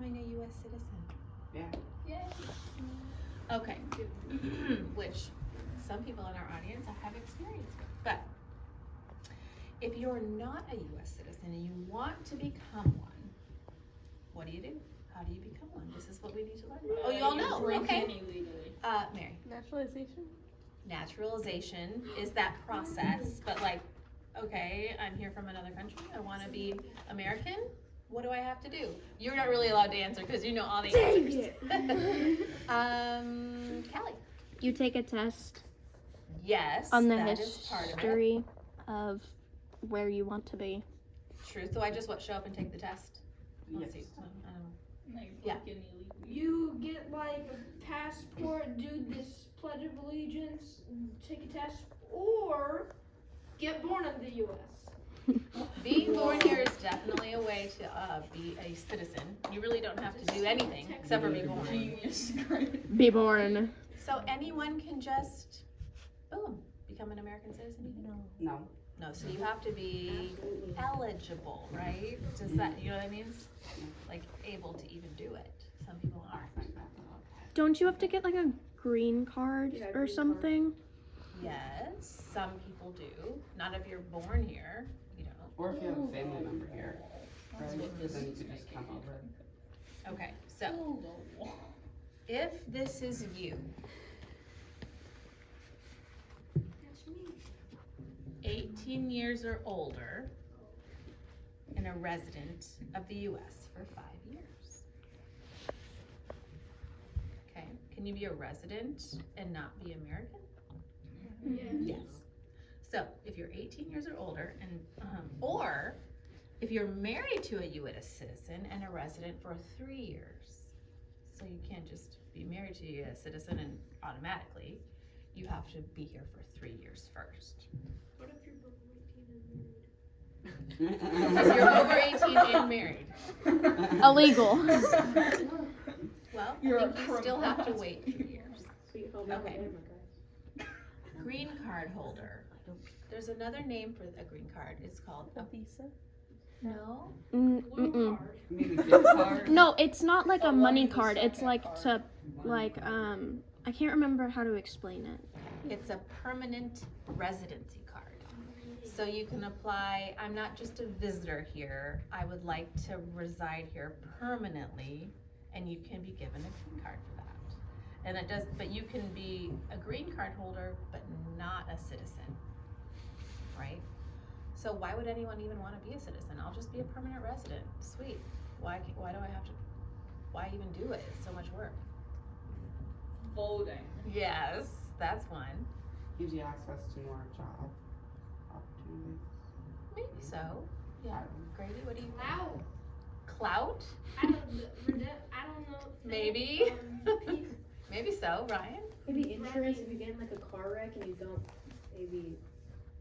becoming a U.S. citizen? Yeah. Yay. Okay. Which some people in our audience have experience with. But if you're not a U.S. citizen and you want to become one, what do? How do you become one? This is what we need to learn. Oh, you all know. Okay. Mary. Naturalization? Naturalization is that process, but like, okay, I'm here from another country. I want to be American. What do I have to do? You're not really allowed to answer because you know all the answers. Callie. You take a test Yes. on the that is part of it. history of where you want to be. True. So I just show up and take the test. Let's Yes. see. I don't know. No, you're Yeah. fucking illegal. You get like a passport, do this Pledge of Allegiance, take a test, or get born in the U.S. Being born here is definitely a way to be a citizen. You really don't have to do anything except for be born. Genius. Great. Be born. So anyone can just, boom, become an American citizen? No. No, so you have to be eligible, right? Does that, you know what I mean? Like able to even do it. Some people aren't. Don't you have to get like a green card Yeah, or green card. something? Yes, some people do. Not if you're born here, you know. Or if you have a family member here, right? That's what this Then you is could just come making. over. Okay, so if this is you, That's me. 18 years or older, and a resident of the U.S. for 5 years. Okay, can you be a resident and not be American? Yes. So if you're 18 years or older, and or if you're married to a U.S. citizen and a resident for 3 years, so you can't just be married to a U.S. citizen and automatically, you have to be here for 3 years first. What if you're both 18 and married? If you're over 18 and married, Illegal. well, You're I a think you still have to criminal. wait 3 years. Okay. Green card holder. There's another name for a green card. It's called a visa? no. Blue Mm-mm. card. Maybe gift card? No, it's not like Oh, a one money is a card. It's second like card. to, like, I can't remember how to explain it. It's a permanent residency card. So you can apply, I'm not just a visitor here, I would like to reside here permanently, and you can be given a green card for that. And it does, but you can be a green card holder, but not a citizen, right? So why would anyone even want to be a citizen? I'll just be a permanent resident. Sweet. Why do I have to, why even do it? It's so much work. Voting. Yes, that's one. Gives you access to more job opportunities. Maybe so. Yeah. Grady, what do you think? Wow. Clout? I don't know. Maybe. Maybe so, Ryan. Maybe insurance if you get in like a car wreck and you don't, maybe,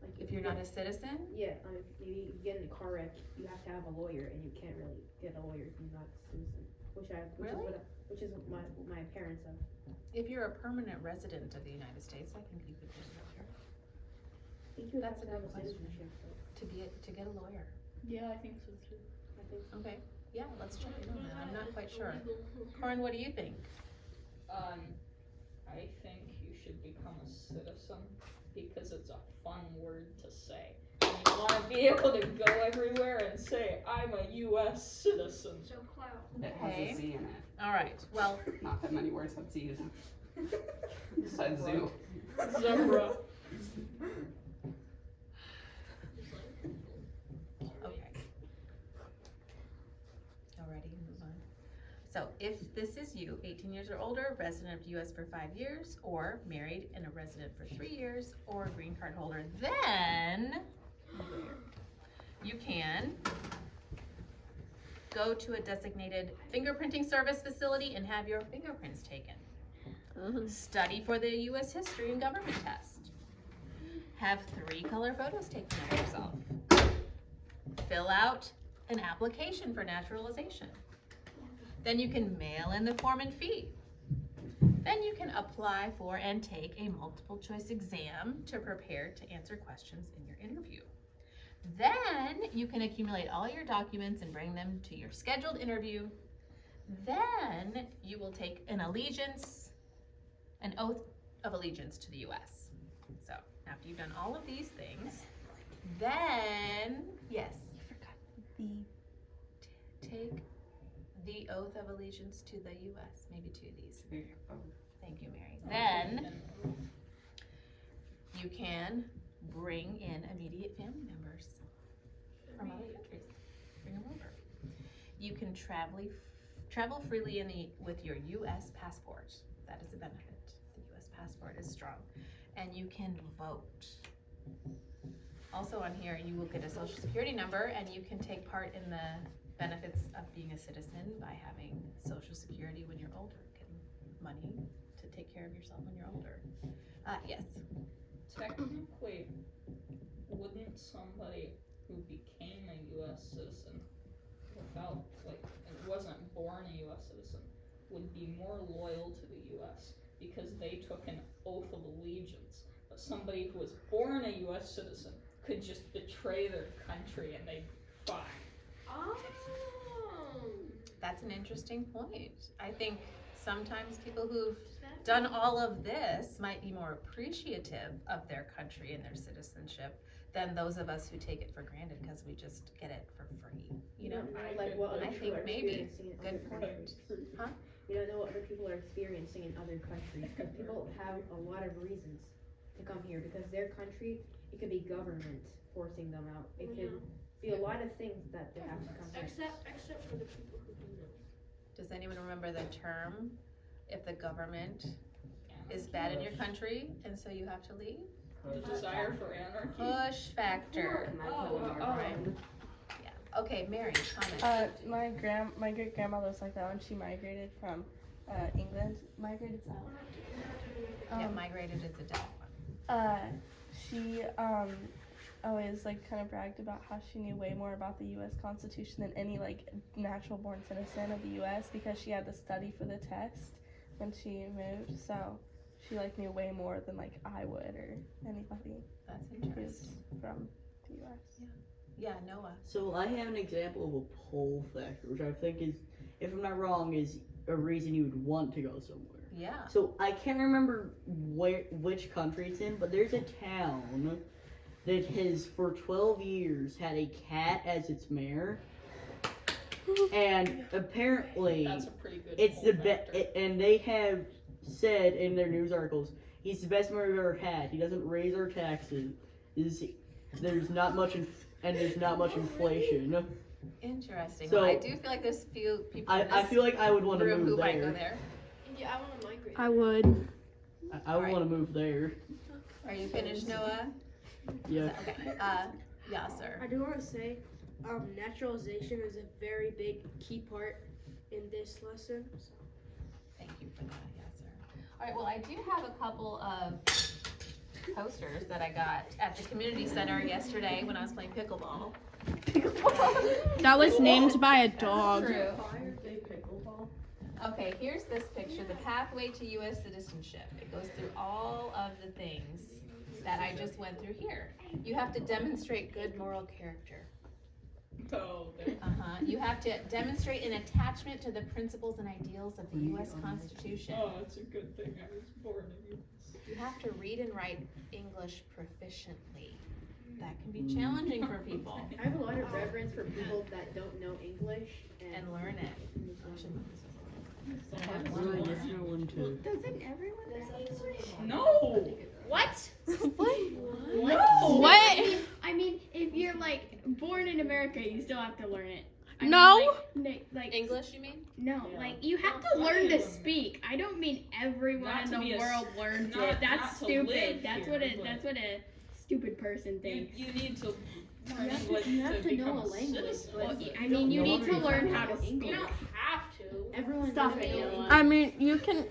like. If you're not a citizen? Yeah, maybe you get in a car wreck, you have to have a lawyer and you can't really get a lawyer if you're not a citizen. Really? Which is what my parents have. If you're a permanent resident of the United States, I think you could get a lawyer. I think you would That's have to a have good a question. citizenship, though. To get a lawyer. Yeah, I think so too. I think so. Okay. Yeah, let's check it on that. I'm not quite sure. Corin, what do you think? I think you should become a citizen because it's a fun word to say. And you want to be able to go everywhere and say, I'm a U.S. citizen. So clout. It Okay. has a Z in it. All right. Well, Not that many words have Z's. Besides zoo. Zebra. okay. Alrighty, move on. So if this is you, 18 years or older, resident of the U.S. for 5 years, or married and a resident for 3 years, or a green card holder, then you can go to a designated fingerprinting service facility and have your fingerprints taken. Study for the U.S. history and government test. Have 3 color photos taken of yourself. Fill out an application for naturalization. Then you can mail in the form and fee. Then you can apply for and take a multiple choice exam to prepare to answer questions in your interview. Then you can accumulate all your documents and bring them to your scheduled interview. Then you will take an oath of allegiance to the US. So after you've done all of these things, then, yes, take the oath of allegiance to the US, maybe two of these. Thank you, Mary. Then you can bring in immediate family members from other countries. Bring them over. You can travel freely with your U.S. passport. That is a benefit. The U.S. passport is strong. And you can vote. Also on here, you will get a social security number, and you can take part in the benefits of being a citizen by having social security when you're older, getting money to take care of yourself when you're older. Yes. Technically, wouldn't somebody who became a U.S. citizen without, like, and wasn't born a U.S. citizen, would be more loyal to the U.S. because they took an oath of allegiance? But somebody who was born a U.S. citizen could just betray their country and they'd be fine. Oh. That's an interesting point. I think sometimes people who've done all of this might be more appreciative of their country and their citizenship than those of us who take it for granted because we just get it for free, you know? Like what other I people think are maybe. experiencing in Good other point. countries. Huh? You don't know what other people are experiencing in other countries, because people have a lot of reasons to come here, because their country, it could be government forcing them out. It could be a lot of things that they have to come here. Except for the people who do know. Does anyone remember the term, if the government is bad in your country and so you have to leave? The desire for anarchy. Push factor. Right. Yeah. Okay, Mary, comment. My great grandmother was like that when she migrated from England. Migrated south. Yeah, migrated is a different one. She always like kind of bragged about how she knew way more about the U.S. Constitution than any like natural born citizen of the U.S. because she had to study for the test when she moved. So she like knew way more than like I would or anybody That's who's interesting. from the U.S. Yeah, Noah. So I have an example of a pull factor, which I think is, if I'm not wrong, is a reason you would want to go somewhere. Yeah. So I can't remember which country it's in, but there's a town that has for 12 years had a cat as its mayor, and apparently That's a pretty good it's pull the factor. best. And they have said in their news articles, he's the best mayor we've ever had. He doesn't raise our taxes. There's not much there's not much inflation. Interesting. So- Well, I do feel like there's few people in I this feel like I would want to room who move might go there. there. Yeah, I want to migrate. I would. I would want to move there. Are you finished, Noah? Yeah. Okay. Yeah, sir. I do want to say, naturalization is a very big key part in this lesson. So. Thank you for that, yes, sir. All right, well, I do have a couple of posters that I got at the community center yesterday when I was playing pickleball. That was named by a dog. True. Okay, here's this picture, the pathway to U.S. citizenship. It goes through all of the things that I just went through here. You have to demonstrate good moral character. Oh, there. You have to demonstrate an attachment to the principles and ideals of the U.S. Constitution. Oh, it's a good thing I was born in U.S. You have to read and write English proficiently. That can be challenging for people. I have a lot of reverence for people that don't know English And learn it. Doesn't everyone? No! What? No! What? I mean, if you're like born in America, you still have to learn it. I No. mean, like English, you mean? no, Yeah. like you have to learn to speak. I don't mean everyone Not in to be the a world learns not- it. That's not to stupid. live That's here, what it. but- That's what a stupid person thinks. You need to learn have to- English you have to become know a language, citizen. Well, I mean, you need to learn how to speak. You don't have to. Everyone Stop doesn't it, know Noah. I mean, you can.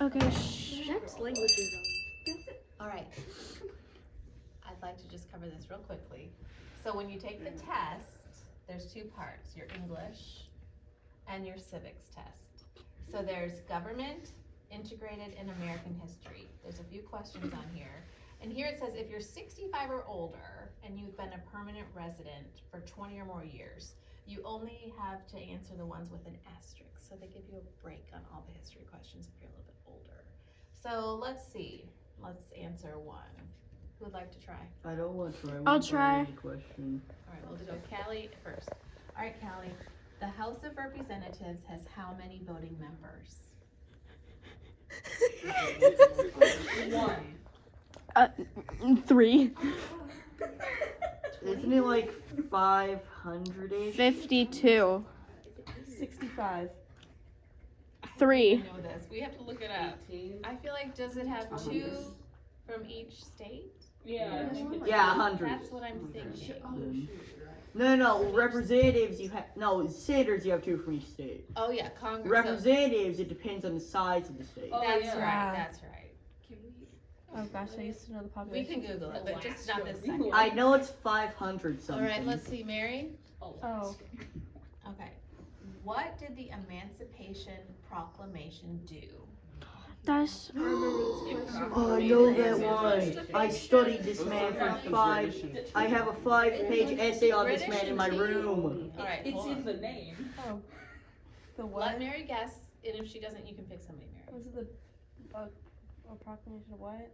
Okay. That's languages. All right. I'd like to just cover this real quickly. So when you take the test, there's two parts, your English and your civics test. So there's government, integrated, and American history. There's a few questions on here. And here it says if you're 65 or older and you've been a permanent resident for 20 or more years, You only have to answer the ones with an asterisk, so they give you a break on all the history questions if you're a little bit older. So let's see, let's answer one. Who would like to try? I don't want to try. I I'll want to try. the question. All right, we'll do Callie first. All right, Callie, the House of Representatives has how many voting members? 1. 3. Isn't it like 500-ish? 52. 65. 3. I know this, we have to look it up. I feel like, does it have 2 from each state? Yeah, I think it's Yeah, 100. That's what I'm thinking. No, representatives you have, no, senators you have 2 from each state. Oh, yeah, Congress. so- Representatives, it depends on the size of the state. Oh, That's yeah. right, that's right. Oh gosh, I used to know the We population. can Google it, but just Alaska. not this second. I know it's 500 All something. right, let's see, Mary. Oh. Okay. What did the Emancipation Proclamation do? That's Oh, I know that one. I studied this man for 5. I have a 5-page essay on this man in my room. All right, It's hold in on. the name. Oh. The Let what? Mary guess, and if she doesn't, you can pick somebody, Mary. Was it the a proclamation of what?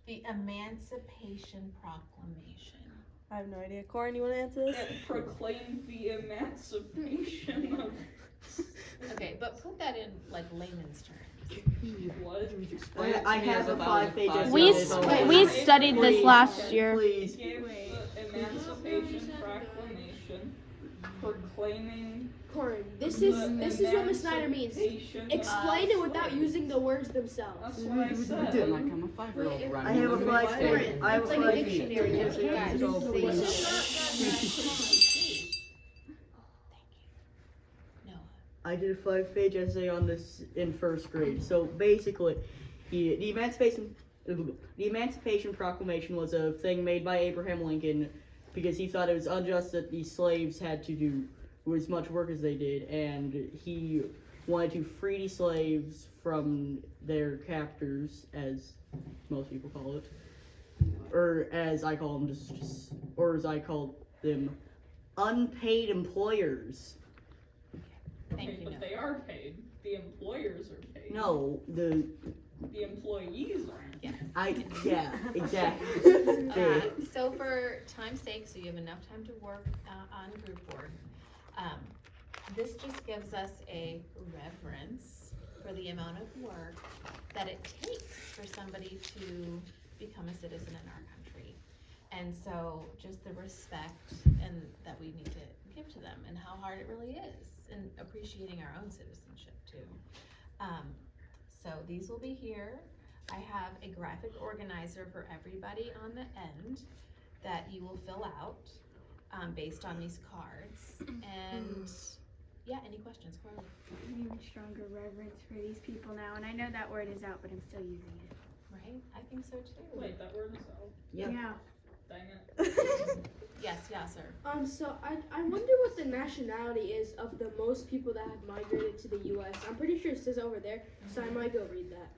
The Emancipation Proclamation. I have no idea. Corin, you want to answer this? It proclaimed the emancipation of Okay, but put that in like layman's terms. what? I have a 5-page essay we on this already. we studied this Please. last year. Please. Gave the Emancipation Proclamation proclaiming Corin, this is what Miss Snyder means. emancipation Explain of it without slaves. using the words themselves. That's what I said. I'm a 5-year-old. I have a 5-page. I have a It's like a 5-page dictionary. essay on Guys, this all, please. Noah. I did a 5-page essay on this in 1st grade. So basically, the Emancipation Proclamation was a thing made by Abraham Lincoln because he thought it was unjust that the slaves had to do as much work as they did, and he wanted to free the slaves from their captors, as most people call it, or as I call them, or as I call them, unpaid employers. Thank Okay, you, but Noah. they are paid. The employers are paid. No, The employees aren't. yeah, exactly. So for time's sake, so you have enough time to work on group board, this just gives us a reverence for the amount of work that it takes for somebody to become a citizen in our country. And so just the respect and that we need to give to them and how hard it really is, and appreciating our own citizenship too. So these will be here. I have a graphic organizer for everybody on the end that you will fill out based on these cards. And yeah, any questions? Go ahead. I need a stronger reverence for these people now, and I know that word is out, but I'm still using it. Right? I think so too. Wait, that word is out. Yeah. Yeah. Dang it. Yes, sir. So I wonder what the nationality is of the most people that have migrated to the U.S. I'm pretty sure it says over there, so I might go read that.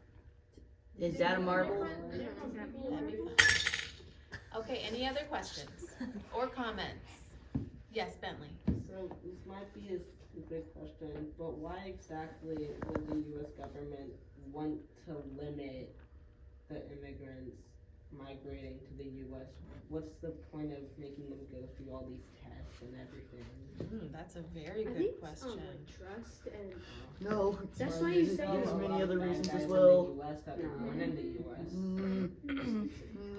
Is that a marble? That'd be fun. Okay, any other questions or comments? Yes, Bentley. So this might be a stupid question, but why exactly would the U.S. government want to limit the immigrants migrating to the U.S.? What's the point of making them go through all these tests and everything? That's a very I good think question. like trust and No. That's why you say There's it. many other reasons Guys as in well. the U.S. that were born in the U.S.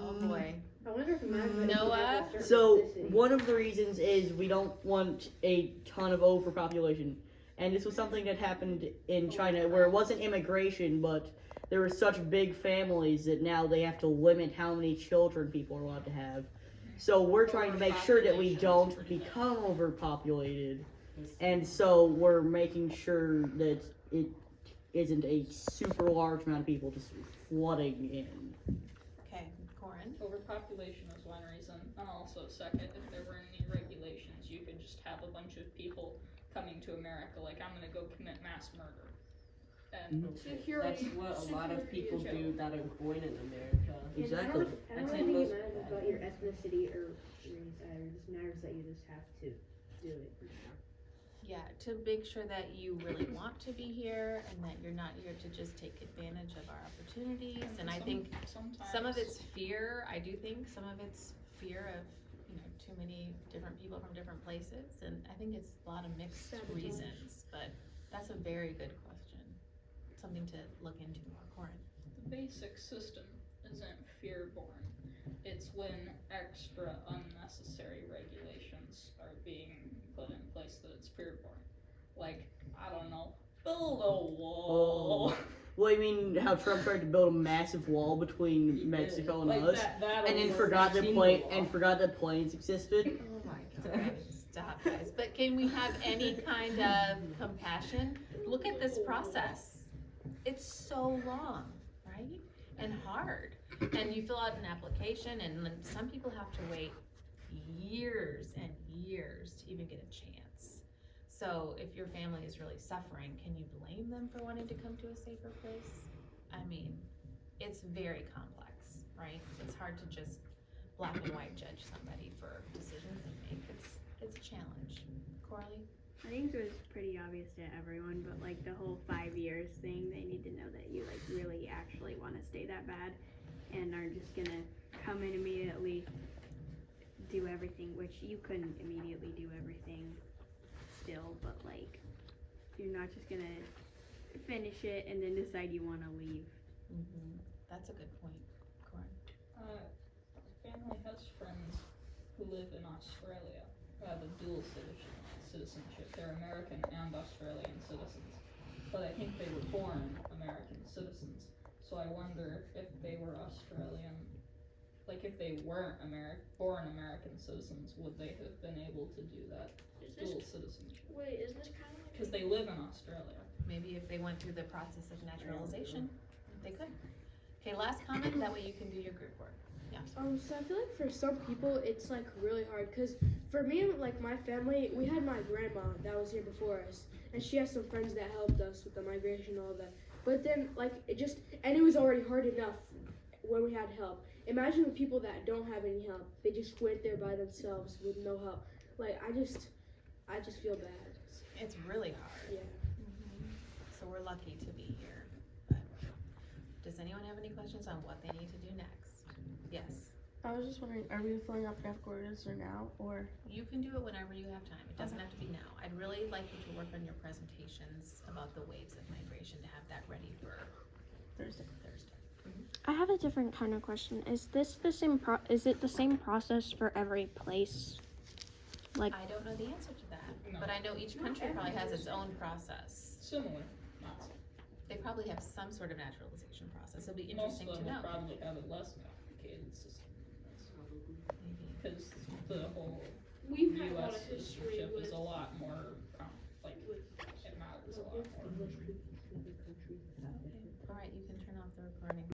Oh boy. I wonder if immigrants Noah? have a certain So ethnicity. one of the reasons is we don't want a ton of overpopulation, and this was something that happened in China where it wasn't immigration, but there were such big families that now they have to limit how many children people are allowed to have. So we're trying to make sure that we don't become overpopulated, and so we're making sure that it isn't a super large amount of people just flooding in. Okay, Corin. Overpopulation is one reason, and also second, if there weren't any regulations, you could just have a bunch of people coming to America, like I'm gonna go commit mass murder. And That's what a lot of people do that are born in America. Exactly. I don't I'd say really think most it matters about your ethnicity or race either. It just matters that you just have to do it. Yeah, to make sure that you really want to be here and that you're not here to just take advantage of our opportunities. And I think sometimes some of it's fear, I do think some of it's fear of, you know, too many different people from different places. And I think it's a lot of mixed Sabotage. reasons, but that's a very good question. Something to look into more, Corin. the basic system isn't fear-born. It's when extra unnecessary regulations are being put in place that it's fear-born. Like, I don't know, build a wall. Well, you mean how Trump tried to build a massive wall between Mexico and Like us, that and then alone, forgot that vaccine plane law. and forgot that planes existed? Oh my God, stop guys. But can we have any kind of compassion? Look at this process. It's so long, right? And hard. And you fill out an application and then some people have to wait years and years to even get a chance. So if your family is really suffering, can you blame them for wanting to come to a safer place? I mean, it's very complex, right? It's hard to just black and white judge somebody for decisions they make. It's a challenge. Coralie? I think it was pretty obvious to everyone, but like the whole 5 years thing, they need to know that you like really actually want to stay that bad and are just gonna come in immediately, do everything, which you couldn't immediately do everything still, but like you're not just gonna finish it and then decide you want to leave. Mm-hmm. That's a good point, Corin. Family has friends who live in Australia who have a dual citizenship. They're American and Australian citizens, but I think they were born American citizens. So I wonder if they were Australian, like if they weren't born American citizens, would they have been able to do that dual citizenship? Wait, is this kind of like Because they live in Australia. Maybe if they went through the process of naturalization, they could. Okay, last comment, that way you can do your group work. Yeah. So I feel like for some people it's like really hard because for me, like my family, we had my grandma that was here before us, and she has some friends that helped us with the migration and all that. But then like it was already hard enough when we had help. Imagine the people that don't have any help. They just went there by themselves with no help. Like I just feel bad. It's really hard. Yeah. So we're lucky to be here. But does anyone have any questions on what they need to do next? Yes. I was just wondering, are we filling out draft orders or now, or? You can do it whenever you have time. It doesn't have to be now. I'd really like you to work on your presentations about the waves of migration to have that ready for Thursday. I have a different kind of question. Is this the same is it the same process for every place? Like, I don't know the answer to that, No. but I know each country probably has its own process. Similar, not They probably have some sort of naturalization process. It'll be most interesting of to them know. will probably have a less complicated system. Maybe. Because the whole we've had a lot U.S. of history citizenship with is a lot more, like, it matters a lot more.